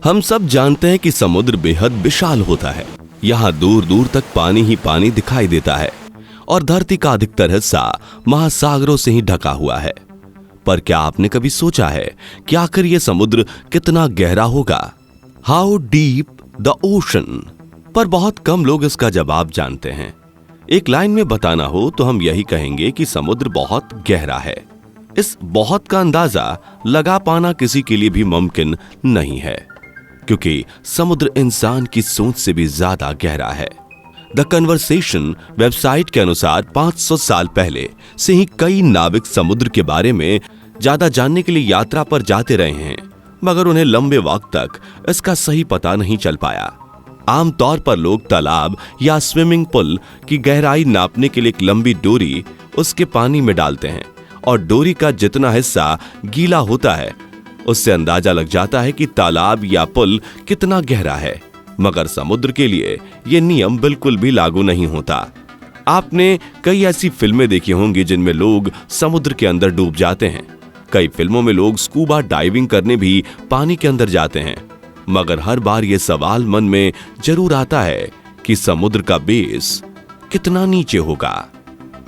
हम सब जानते हैं कि समुद्र बेहद विशाल होता है। यहाँ दूर दूर तक पानी ही पानी दिखाई देता है और धरती का अधिकतर हिस्सा महासागरों से ही ढका हुआ है। पर क्या आपने कभी सोचा है कि आखिर यह समुद्र कितना गहरा होगा? How deep the ocean? पर बहुत कम लोग इसका जवाब जानते हैं। एक लाइन में बताना हो तो हम यही कहेंगे कि समुद्र बहुत गहरा है। इस बहुत का अंदाजा लगा पाना किसी के लिए भी मुमकिन नहीं है, क्योंकि समुद्र इंसान की सोच से भी ज्यादा गहरा है। द कन्वर्सेशन वेबसाइट के अनुसार 500 साल पहले से ही कई नाविक समुद्र के बारे में ज्यादा जानने के लिए यात्रा पर जाते रहे हैं, मगर उन्हें लंबे वक्त तक इसका सही पता नहीं चल पाया। आमतौर पर लोग तालाब या स्विमिंग पूल की गहराई नापने के लिए एक लंबी डोरी उसके पानी में डालते हैं और डोरी का जितना हिस्सा गीला होता है उससे अंदाजा लग जाता है कि तालाब या पुल कितना गहरा है। मगर समुद्र के लिए यह नियम बिल्कुल भी लागू नहीं होता। आपने कई ऐसी फिल्में देखी होंगी जिनमें लोग समुद्र के अंदर डूब जाते हैं। कई फिल्मों में लोग स्कूबा डाइविंग करने भी पानी के अंदर जाते हैं, मगर हर बार यह सवाल मन में जरूर आता है कि समुद्र का बेस कितना नीचे होगा।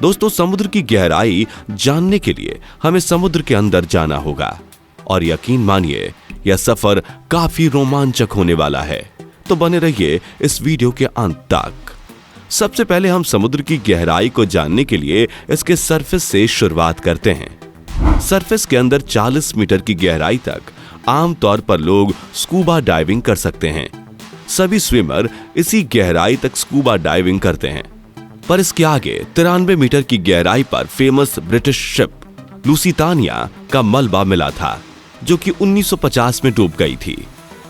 दोस्तों, समुद्र की गहराई जानने के लिए हमें समुद्र के अंदर जाना होगा और यकीन मानिए यह सफर काफी रोमांचक होने वाला है। तो बने रहिए इस वीडियो के अंत तक। सबसे पहले हम समुद्र की गहराई को जानने के लिए इसके सरफेस से शुरुआत करते हैं। सरफेस के अंदर 40 मीटर की गहराई तक आमतौर पर लोग स्कूबा डाइविंग कर सकते हैं। सभी स्विमर इसी गहराई तक स्कूबा डाइविंग करते हैं। पर इसके आगे 93 मीटर की गहराई पर फेमस ब्रिटिश शिप लुसितानिया का मलबा मिला था, जो कि 1950 में डूब गई थी।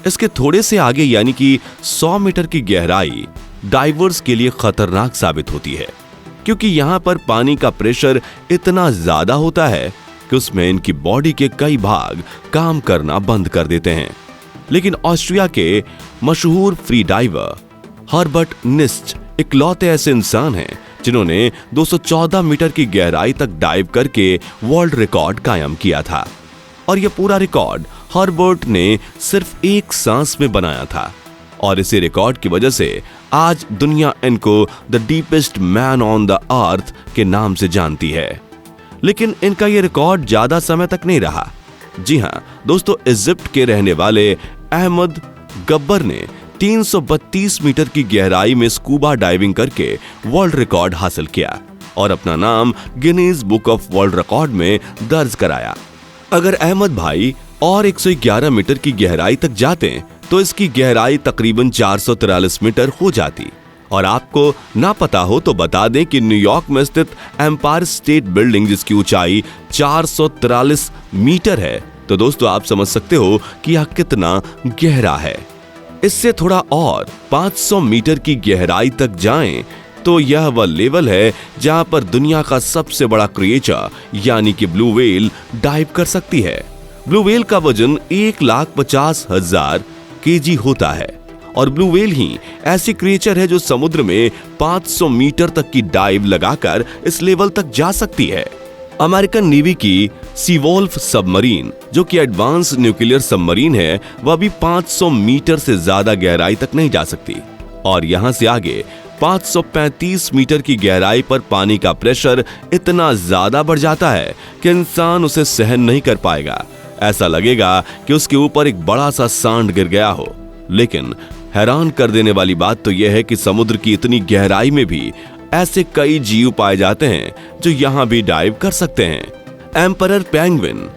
इसके थोड़े से आगे यानी कि 100 मीटर की गहराई डाइवर्स के लिए खतरनाक साबित होती है, क्योंकि यहाँ पर पानी का प्रेशर इतना ज्यादा होता है कि उसमें इनकी बॉडी के कई भाग काम करना बंद कर देते हैं। लेकिन ऑस्ट्रिया के मशहूर फ्री डाइवर हर्बर्ट निस्ट इकलौते ऐसे इंसान हैं जिन्होंने 214 मीटर की गहराई तक डाइव करके वर्ल्ड रिकॉर्ड कायम किया था। और यह पूरा रिकॉर्ड हर्बर्ट ने सिर्फ एक सांस में बनाया था और इसी रिकॉर्ड की वजह से आज दुनिया इनको the deepest man on the earth के नाम से जानती है। लेकिन इनका यह रिकॉर्ड ज्यादा समय तक नहीं रहा। जी हां दोस्तों, इजिप्ट के रहने वाले अहमद गब्बर ने 332 मीटर की गहराई में स्कूबा डाइविंग करके वर्ल्ड रिकॉर्ड हासिल किया और अपना नाम Guinness book of world record में दर्ज कराया। अगर अहमद भाई और 111 मीटर की गहराई तक जाते तो इसकी गहराई तकरीबन 443 मीटर हो जाती। और आपको ना पता हो तो बता दें कि न्यूयॉर्क में स्थित एम्पायर स्टेट बिल्डिंग, जिसकी ऊंचाई 443 मीटर है, तो दोस्तों आप समझ सकते हो कि यह कितना गहरा है। इससे थोड़ा और 500 मीटर की गहराई तक जाएं तो यह वह लेवल है जहां पर दुनिया का सबसे बड़ा क्रिएचर यानी कि ब्लू व्हेल डाइव कर सकती है। ब्लू व्हेल का वजन 1,50,000 केजी होता है और ब्लू व्हेल ही ऐसी क्रिएचर है जो समुद्र में 500 मीटर तक की डाइव लगाकर इस लेवल तक जा सकती है। अमेरिकन नेवी की सीवोल्फ सबमरीन, जो कि एडवांस न्यूक्लियर सबमरीन है, वह भी 500 मीटर से ज्यादा गहराई तक नहीं जा सकती। और यहां से आगे 535 मीटर की गहराई पर पानी का प्रेशर इतना ज्यादा बढ़ जाता है कि इंसान उसे सहन नहीं कर पाएगा। ऐसा लगेगा कि उसके ऊपर एक बड़ा सा सांड गिर गया हो। लेकिन हैरान कर देने वाली बात तो यह है कि समुद्र की इतनी गहराई में भी ऐसे कई जीव पाए जाते हैं जो यहां भी डाइव कर सकते हैं। एम्परर पेंगुइन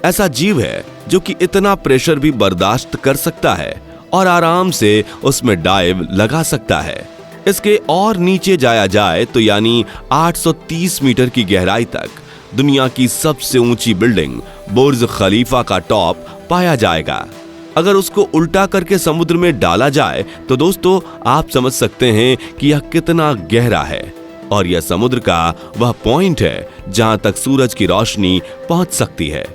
ऐसा जीव है जो कि इतना प्रेशर भी बर्दाश्त कर सकता है और आराम से उसमें डाइव लगा सकता है। इसके और नीचे जाया जाए तो यानी 830 मीटर की गहराई तक दुनिया की सबसे ऊंची बिल्डिंग बुर्ज खलीफा का टॉप पाया जाएगा। अगर उसको उल्टा करके समुद्र में डाला जाए तो दोस्तों आप समझ सकते हैं कि यह कितना गहरा है। और यह समुद्र का वह पॉइंट है जहां तक सूरज की रोशनी पहुंच सकती है।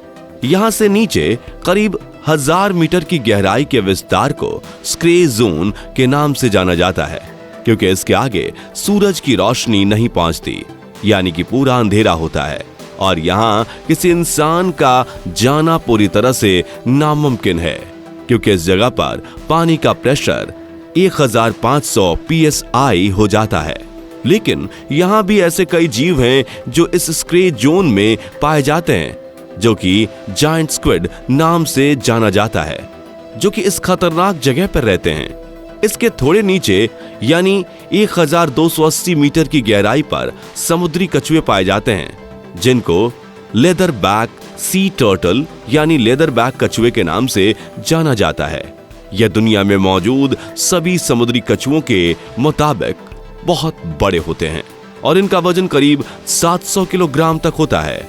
यहां से नीचे करीब 1000 मीटर की गहराई के विस्तार को स्क्रे जोन के नाम से जाना जाता है, क्योंकि इसके आगे सूरज की रोशनी नहीं पहुंचती, यानी कि पूरा अंधेरा होता है और यहां किसी इंसान का जाना पूरी तरह से नामुमकिन है। क्योंकि इस जगह पर पानी का प्रेशर 1500 psi हो जाता है। लेकिन यहाँ भी ऐसे कई जीव हैं जो इस स्क्रे जोन में पाए जाते हैं, जो कि जायंट स्क्विड नाम से जाना जाता है, जो कि इस खतरनाक जगह पर रहते हैं। इसके थोड़े नीचे यानी 1280 मीटर की गहराई पर समुद्री कछुए पाए जाते हैं, जिनको लेदर बैक सी टर्टल यानी लेदर बैक कछुए के नाम से जाना जाता है। यह दुनिया में मौजूद सभी समुद्री कछुओं के मुताबिक बहुत बड़े होते हैं और इनका वजन करीब 700 किलोग्राम तक होता है।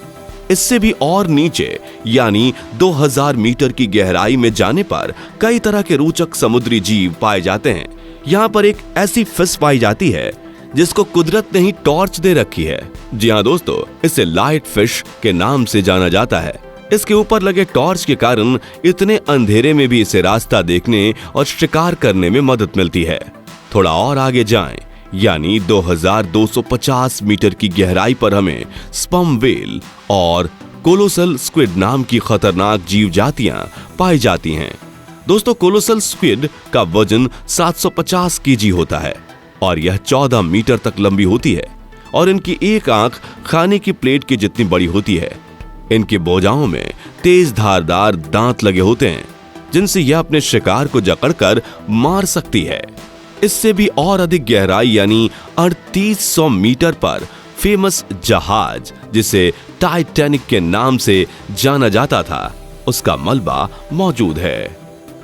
इससे भी और नीचे यानी 2000 मीटर की गहराई में जाने पर कई तरह के रोचक समुद्री जीव पाए जाते हैं। यहाँ पर एक ऐसी फिश पाई जाती है जिसको कुदरत ने ही टॉर्च दे रखी है। जी हाँ दोस्तों, इसे लाइट फिश के नाम से जाना जाता है। इसके ऊपर लगे टॉर्च के कारण इतने अंधेरे में भी इसे रास्ता देखने और शिकार करने में मदद मिलती है। थोड़ा और आगे जाएं, यानी 2250 मीटर की गहराई पर हमें स्पर्म व्हेल और कोलोसल स्क्विड नाम की खतरनाक जीव जातियां पाई जाती हैं। दोस्तों, कोलोसल स्क्विड का वजन 750 केजी होता है और यह 14 मीटर तक लंबी होती है और इनकी एक आंख खाने की प्लेट की जितनी बड़ी होती है। इनकी भुजाओं में तेज धारदार दांत लगे होते हैं, जिनसे यह अपने शिकार को जकड़कर मार सकती है। इससे भी और अधिक गहराई यानी 3800 मीटर पर फेमस जहाज, जिसे टाइटैनिक के नाम से जाना जाता था, उसका मलबा मौजूद है।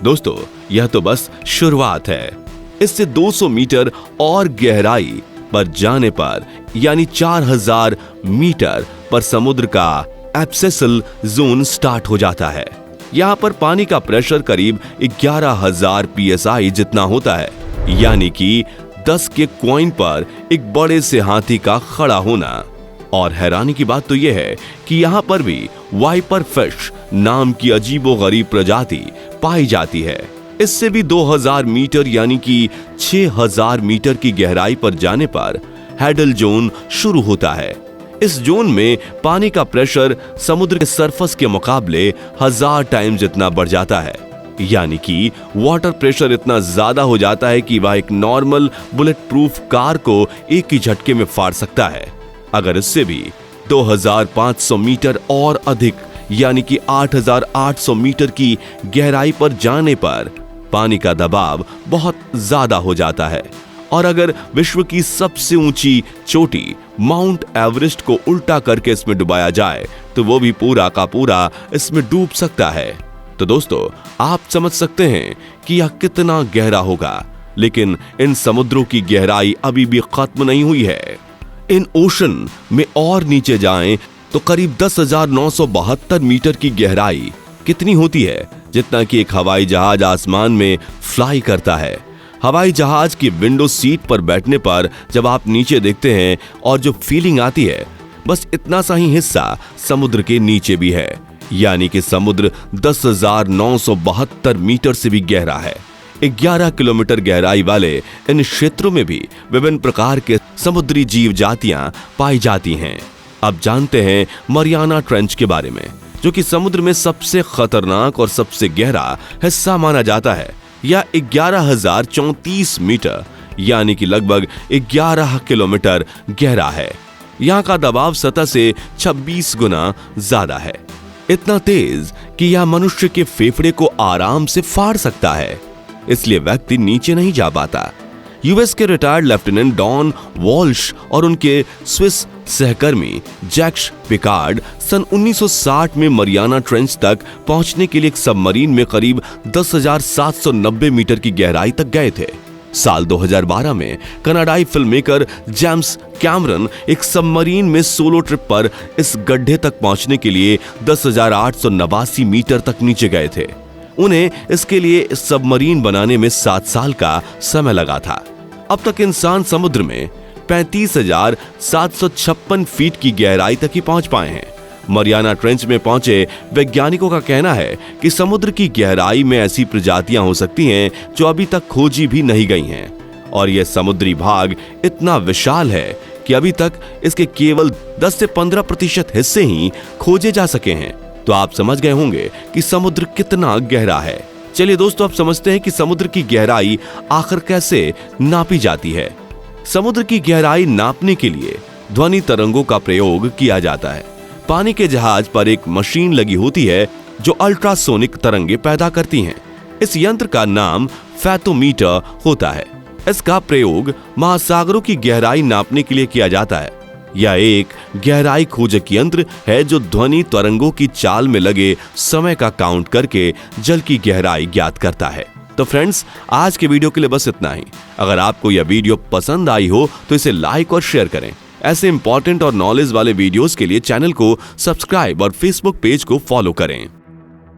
दोस्तों, यह तो बस शुरुआत है। इससे 200 मीटर और गहराई पर जाने पर यानी 4000 मीटर पर समुद्र का एब्सेसल जोन स्टार्ट हो जाता है। यहाँ पर पानी का प्रेशर करीब 11000 psi जितना होता है, यानी कि 10 के कॉइन पर एक बड़े से हाथी का खड़ा होना। और हैरानी की बात तो यह है कि यहाँ पर भी वाइपर फिश नाम की अजीबोगरीब प्रजाति पाई जाती है। इससे भी 2000 मीटर यानी कि 6000 मीटर की गहराई पर जाने पर हैडल जोन शुरू होता है। इस जोन में पानी का प्रेशर समुद्र के सरफेस के मुकाबले 1000 टाइम जितना बढ़ जाता है, यानी कि वाटर प्रेशर इतना ज्यादा हो जाता है कि वह एक नॉर्मल बुलेट प्रूफ कार को एक ही झटके में फाड़ सकता है। अगर इससे भी 2500 मीटर और अधिक यानी कि 8800 मीटर की गहराई पर जाने पर पानी का दबाव बहुत ज्यादा हो जाता है और अगर विश्व की सबसे ऊंची चोटी माउंट एवरेस्ट को उल्टा करके इसमें डुबाया जाए तो वो भी पूरा का पूरा इसमें डूब सकता है। तो दोस्तों, आप समझ सकते हैं कि यह कितना गहरा होगा, लेकिन इन समुद्रों की गहराई अभी भी खत्म नहीं हुई है। इन ओशन में और नीचे जाएं तो करीब 10,972 मीटर की गहराई कितनी होती है, जितना कि एक हवाई जहाज आसमान में फ्लाई करता है। हवाई जहाज की विंडो सीट पर बैठने पर जब आप नीचे देखते हैं और जो फीलिंग आती है, बस इतना सा ही हिस्सा समुद्र के नीचे भी है, यानी कि समुद्र 10,972 मीटर से भी गहरा है। 11 किलोमीटर गहराई वाले इन क्षेत्रों में भी विभिन्न प्रकार के समुद्री जीव जातियां पाई जाती हैं। अब जानते हैं मरियाना ट्रेंच के बारे में, जो कि समुद्र में सबसे खतरनाक और सबसे गहरा हिस्सा माना जाता है। यह 11,034 मीटर यानी कि लगभग 11 किलोमीटर गहरा है। यहाँ का दबाव सतह से 26 गुना ज्यादा है, इतना तेज कि यह मनुष्य के फेफड़े को आराम से फाड़ सकता है, इसलिए व्यक्ति नीचे नहीं जा पाता। यूएस के रिटायर्ड लेफ्टिनेंट डॉन वॉल्श और उनके स्विस सहकर्मी जैक्स पिकार्ड सन 1960 में मरियाना ट्रेंच तक पहुंचने के लिए एक सबमरीन में करीब 10,790 मीटर की गहराई तक गए थे। साल 2012 में कनाडाई फिल्ममेकर जेम्स कैमरन एक सबमरीन में सोलो ट्रिप पर इस गड्ढे तक पहुंचने के लिए 10,889 मीटर तक नीचे गए थे। उन्हें इसके लिए सबमरीन बनाने में 7 साल का समय लगा था। अब तक इंसान समुद्र में 35,756 फीट की गहराई तक ही पहुंच पाए हैं। मरियाना ट्रेंच में पहुंचे वैज्ञानिकों का कहना है कि समुद्र की गहराई में ऐसी प्रजातियां हो सकती हैं जो अभी तक खोजी भी नहीं गई हैं, और यह समुद्री भाग इतना विशाल है कि अभी तक इसके केवल 10 से 15% हिस्से ही खोजे जा सके हैं। तो आप समझ गए होंगे कि समुद्र कितना गहरा है। चलिए दोस्तों, अब समझते हैं कि समुद्र की गहराई आखिर कैसे नापी जाती है। समुद्र की गहराई नापने के लिए ध्वनि तरंगों का प्रयोग किया जाता है। पानी के जहाज पर एक मशीन लगी होती है जो अल्ट्रासोनिक तरंगे पैदा करती हैं। इस यंत्र का नाम फैथोमीटर होता है। इसका प्रयोग महासागरों की गहराई नापने के लिए किया जाता है। यह एक गहराई खोजक यंत्र है जो ध्वनि तरंगों की चाल में लगे समय का काउंट करके जल की गहराई ज्ञात करता है। तो फ्रेंड्स, आज के वीडियो के लिए बस इतना ही। अगर आपको यह वीडियो पसंद आई हो तो इसे लाइक और शेयर करें। ऐसे इंपॉर्टेंट और नॉलेज वाले वीडियोस के लिए चैनल को सब्सक्राइब और फेसबुक पेज को फॉलो करें।